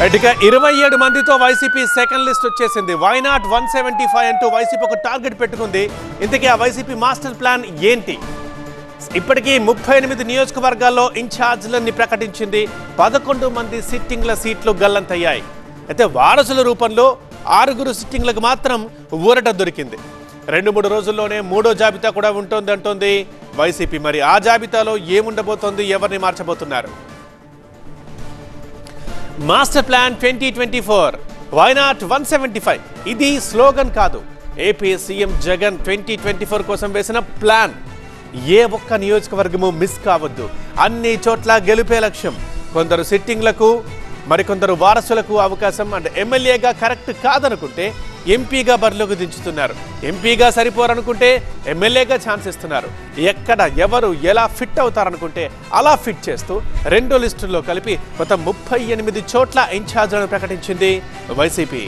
ఇక 27 మందితో YCP second list వచ్చేసింది. వై నాట్ 175 అంటూ వైసీపీ ఒక టార్గెట్ పెట్టుకుంది. ఇంతకీ ఆ వైసీపీ మాస్టర్ ప్లాన్ ఏంటి? ఇప్పటికీ 38 నియోజకవర్గాల్లో ఇన్ఛార్జ్లని ప్రకటించింది. 11 మంది సిట్టింగ్ల సీట్లు గల్లంతయ్యాయి. అయితే వారసుల రూపంలో 6 సిట్టింగ్లకు మాత్రం ఊరట దొరికింది. 2-3 రోజుల్లోనే మూడో జాబితా కూడా ఉంటుంది అంటోంది వైసీపీ. మరి ఆ జాబితాలో ఏముండబోతోంది, ఎవరిని మార్చబోతున్నారు? మాస్టర్ ప్లాన్ 2024 వై నాట్ 175 ఇది స్లోగన్ కాదు. ఏపీ సీఎం జగన్ 2024 కోసం వేసిన ప్లాన్. ఏ ఒక్క నియోజకవర్గము మిస్ కావద్దు, అన్ని చోట్ల గెలిపే లక్ష్యం. కొందరు సిట్టింగ్లకు, మరికొందరు వారసులకు అవకాశం. అంటే ఎమ్మెల్యేగా కరెక్ట్ కాదనుకుంటే ఎంపీగా బరిలోకి దించుతున్నారు. ఎంపీగా సరిపోరనుకుంటే ఎమ్మెల్యేగా ఛాన్స్ ఇస్తున్నారు. ఎక్కడ ఎవరు ఎలా ఫిట్ అవుతారనుకుంటే అలా ఫిట్ చేస్తూ 2 లిస్టుల్లో కలిపి మొత్తం 38 చోట్ల ఇన్ఛార్జ్లను ప్రకటించింది వైసీపీ.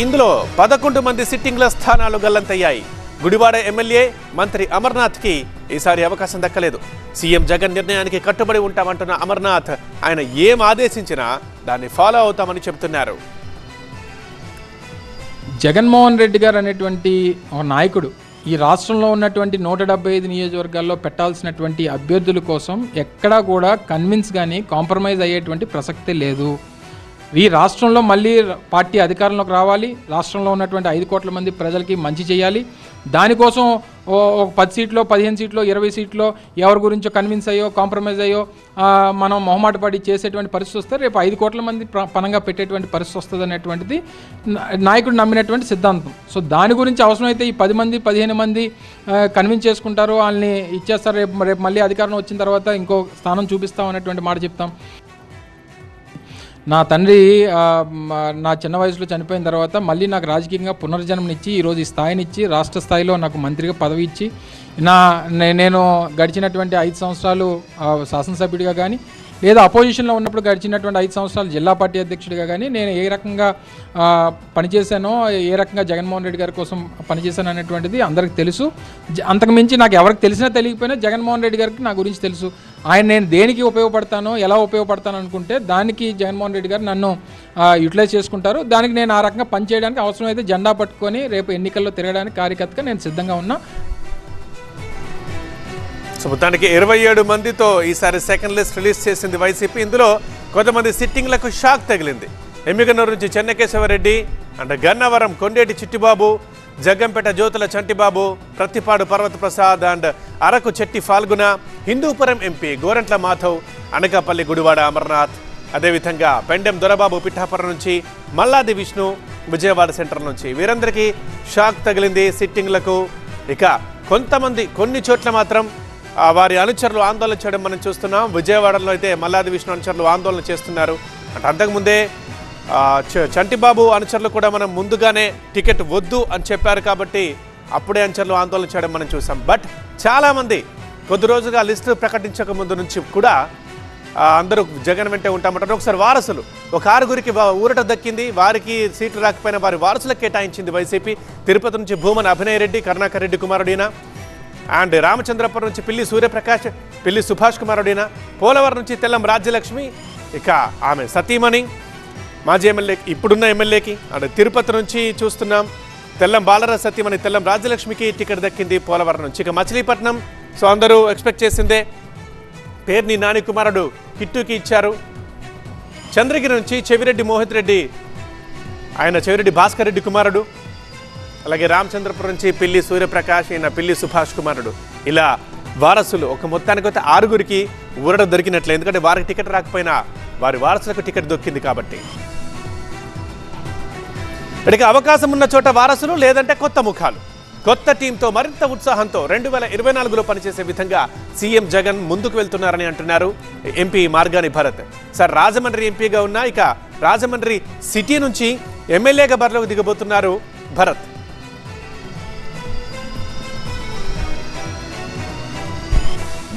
ఇందులో 11 మంది సిట్టింగ్ల స్థానాలు గల్లంతయ్యాయి. గుడివాడ ఎమ్మెల్యే మంత్రి అమర్నాథ్కి ఈసారి అవకాశం దక్కలేదు. సీఎం జగన్ నిర్ణయానికి కట్టుబడి ఉంటామంటున్న అమర్నాథ్ ఆయన ఏం ఆదేశించినా దాన్ని ఫాలో అవుతామని చెబుతున్నారు. జగన్మోహన్ రెడ్డి గారు అనేటువంటి ఒక నాయకుడు ఈ రాష్ట్రంలో ఉన్నటువంటి 175 నియోజకవర్గాల్లో పెట్టాల్సినటువంటి అభ్యర్థుల కోసం ఎక్కడా కూడా కన్విన్స్ కానీ కాంప్రమైజ్ అయ్యేటువంటి ప్రసక్తే లేదు. ఈ రాష్ట్రంలో మళ్ళీ పార్టీ అధికారంలోకి రావాలి, రాష్ట్రంలో ఉన్నటువంటి 5 కోట్ల మంది ప్రజలకి మంచి చేయాలి. దానికోసం ఒక 10 సీట్లో 15 సీట్లో 20 సీట్లో ఎవరి గురించో కన్విన్స్ అయ్యో కాంప్రమైజ్ అయ్యో మనం మొహమాట పడి చేసేటువంటి పరిస్థితి వస్తే రేపు 5 కోట్ల మంది పనంగా పెట్టేటువంటి పరిస్థితి వస్తుంది అనేటువంటిది నాయకుడు నమ్మినటువంటి సిద్ధాంతం. సో దాని గురించి అవసరమైతే ఈ 10 మంది 15 మంది కన్విన్స్ చేసుకుంటారు, వాళ్ళని ఇచ్చేస్తారు. రేపు మళ్ళీ అధికారం వచ్చిన తర్వాత ఇంకో స్థానం చూపిస్తాం అనేటువంటి మాట చెప్తాం. నా తండ్రి నా చిన్న వయసులో చనిపోయిన తర్వాత మళ్ళీ నాకు రాజకీయంగా పునర్జన్మనిచ్చి ఈరోజు ఈ స్థాయినిచ్చి రాష్ట్ర స్థాయిలో నాకు మంత్రిగా పదవి ఇచ్చి నేను గడిచినటువంటి 5 సంవత్సరాలు శాసనసభ్యుడిగా కానీ లేదా అపోజిషన్లో ఉన్నప్పుడు గడిచినటువంటి 5 సంవత్సరాలు జిల్లా పార్టీ అధ్యక్షుడిగా కానీ నేను ఏ రకంగా పనిచేశానో, ఏ రకంగా జగన్మోహన్ రెడ్డి గారి కోసం పనిచేశాను అనేటువంటిది అందరికీ తెలుసు. అంతకుమించి నాకు ఎవరికి తెలిసినా తెలియకపోయినా జగన్మోహన్ రెడ్డి గారికి నా గురించి తెలుసు. నేను దేనికి ఉపయోగపడతానో, ఎలా ఉపయోగపడతాను అనుకుంటే దానికి జగన్మోహన్ రెడ్డి గారు నన్ను యూటిలైజ్ చేసుకుంటారు. దానికి నేను ఆ రకంగా పనిచేయడానికి అవసరమైతే జెండా పట్టుకొని రేపు ఎన్నికల్లో తిరగడానికి కార్యకర్తగా నేను సిద్ధంగా ఉన్నా. మొత్తానికి 27 మందితో ఈసారి సెకండ్ లిస్ట్ రిలీజ్ చేసింది వైసీపీ. ఇందులో కొంతమంది సిట్టింగ్లకు షాక్ తగిలింది. ఎమ్మిగనూరు నుంచి చెన్నకేశవరెడ్డి, అంటే గన్నవరం కొండేటి చిట్టిబాబు, జగ్గంపేట జ్యోతుల చంటిబాబు, ప్రతిపాడు పర్వత ప్రసాద్ అండ్ అరకు చెట్టి ఫాల్గుణ, హిందూపురం ఎంపీ గోరంట్ల మాధవ్, అనకాపల్లి గుడివాడ అమర్నాథ్, అదేవిధంగా పెండెం దొరబాబు పిఠాపురం నుంచి, మల్లాది విష్ణు విజయవాడ సెంటర్ నుంచి. వీరందరికీ షాక్ తగిలింది సిట్టింగ్లకు. ఇక కొంతమంది కొన్ని చోట్ల మాత్రం వారి అనుచరులు ఆందోళన చేయడం మనం చూస్తున్నాం. విజయవాడలో అయితే మల్లాది విష్ణు అనుచరులు ఆందోళన చేస్తున్నారు. అంటే అంతకుముందే చంటిబాబు అనుచరులు కూడా మనం ముందుగానే టికెట్ వద్దు అని చెప్పారు కాబట్టి అప్పుడే అనుచరులు ఆందోళన చేయడం మనం చూసాం. బట్ చాలామంది కొద్ది రోజులుగా లిస్టు ప్రకటించక ముందు నుంచి కూడా అందరూ జగన్ వెంటే ఉంటామంటారు. ఒకసారి వారసులు ఒక 6 ఊరట దక్కింది. వారికి సీట్లు రాకపోయినా వారి వారసులకు కేటాయించింది వైసీపీ. తిరుపతి నుంచి భూమన్ అభినయ్ రెడ్డి, కరుణాకర్ రెడ్డి కుమారుడిన, అండ్ రామచంద్రపురం నుంచి పిల్లి సూర్యప్రకాష్, పిల్లి సుభాష్ కుమారుడిన, పోలవరం నుంచి తెల్లం రాజ్యలక్ష్మి, ఇక ఆమె సతీమణి మాజీ ఎమ్మెల్యే ఇప్పుడున్న ఎమ్మెల్యేకి. అండ్ తిరుపతి నుంచి చూస్తున్నాం తెల్లం బాలరాజ సతీమణి తెల్లం రాజ్యలక్ష్మికి టికెట్ దక్కింది పోలవరం నుంచి. ఇక మచిలీపట్నం సో అందరూ ఎక్స్పెక్ట్ చేసిందే, పేర్ని నాని కుమారుడు కిట్టుకి ఇచ్చారు. చంద్రగిరి నుంచి చెవిరెడ్డి మోహిత్ రెడ్డి, ఆయన చెవిరెడ్డి భాస్కర్ రెడ్డి కుమారుడు. అలాగే రామచంద్రపురం నుంచి పిల్లి సూర్యప్రకాష్, ఈయన పిల్లి సుభాష్ కుమారుడు. ఇలా వారసులు ఒక మొత్తానికి అయితే 6 ఊరట దొరికినట్లే. ఎందుకంటే వారికి టికెట్ రాకపోయినా వారి వారసులకు టికెట్ దొక్కింది కాబట్టి. ఇక అవకాశం ఉన్న చోట వారసులు, లేదంటే కొత్త ముఖాలు, కొత్త టీంతో మరింత ఉత్సాహంతో 2024లో పనిచేసే విధంగా సీఎం జగన్ ముందుకు వెళ్తున్నారని అంటున్నారు ఎంపీ మార్గాని భరత్. సార్ రాజమండ్రి ఎంపీగా ఉన్నా ఇక రాజమండ్రి సిటీ నుంచి ఎమ్మెల్యేగా బరిలోకి దిగబోతున్నారు భరత్.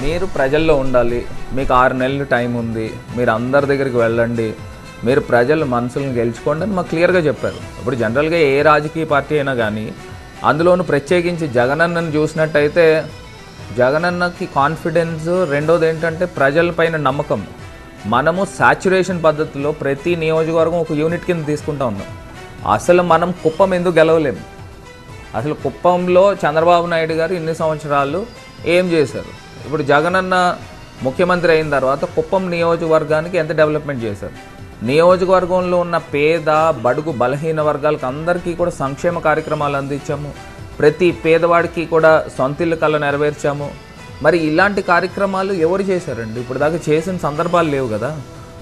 మీరు ప్రజల్లో ఉండాలి, మీకు 6 నెలలు టైం ఉంది, మీరు అందరి దగ్గరికి వెళ్ళండి, మీరు ప్రజల మనసులను గెలుచుకోండి అని మాకు క్లియర్గా చెప్పారు. ఇప్పుడు జనరల్గా ఏ రాజకీయ పార్టీ అయినా కానీ అందులోనూ ప్రత్యేకించి జగనన్నను చూసినట్టయితే జగనన్నకి కాన్ఫిడెన్స్, రెండోది ఏంటంటే ప్రజలపైన నమ్మకం. మనము సాచ్యురేషన్ పద్ధతిలో ప్రతి నియోజకవర్గం ఒక యూనిట్ కింద తీసుకుంటా ఉన్నాం. అసలు మనం కుప్పం ఎందుకు గెలవలేము? అసలు కుప్పంలో చంద్రబాబు నాయుడు గారు ఇన్ని సంవత్సరాలు ఏం చేశారు? ఇప్పుడు జగనన్న ముఖ్యమంత్రి అయిన తర్వాత కుప్పం నియోజకవర్గానికి ఎంత డెవలప్మెంట్ చేశారు? నియోజకవర్గంలో ఉన్న పేద బడుగు బలహీన వర్గాలకు అందరికీ కూడా సంక్షేమ కార్యక్రమాలు అందించాము. ప్రతి పేదవాడికి కూడా సొంతిల్లు కళ నెరవేర్చాము. మరి ఇలాంటి కార్యక్రమాలు ఎవరు చేశారండి? ఇప్పుడు దాకా చేసిన సందర్భాలు లేవు కదా.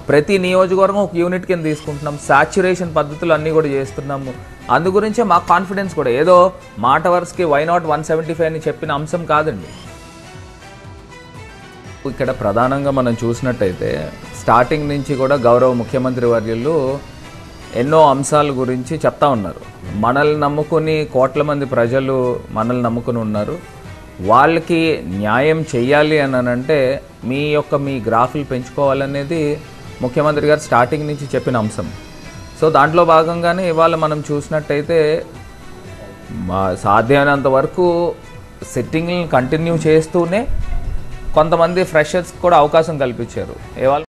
ప్రతి నియోజకవర్గం ఒక యూనిట్ కింద తీసుకుంటున్నాం. సాచ్యురేషన్ పద్ధతులు అన్నీ కూడా చేస్తున్నాము. అందు గురించే మాకు కాన్ఫిడెన్స్ కూడా ఏదో మాట వరుసకి వై నాట్ 175 అని చెప్పిన అంశం కాదండి. ఇక్కడ ప్రధానంగా మనం చూసినట్టయితే స్టార్టింగ్ నుంచి కూడా గౌరవ ముఖ్యమంత్రి వర్యులు ఎన్నో అంశాల గురించి చెప్తా ఉన్నారు. మనల్ని నమ్ముకుని కోట్ల మంది ప్రజలు మనల్ని నమ్ముకుని ఉన్నారు. వాళ్ళకి న్యాయం చెయ్యాలి అని అంటే మీ గ్రాఫ్లు పెంచుకోవాలనేది ముఖ్యమంత్రి గారు స్టార్టింగ్ నుంచి చెప్పిన అంశం. సో దాంట్లో భాగంగానే ఇవాళ మనం చూసినట్టయితే సాధ్యమైనంత వరకు సిట్టింగ్ని కంటిన్యూ చేస్తూనే కొంతమంది ఫ్రెషర్స్కి కూడా అవకాశం కల్పించారు. ఇవాళ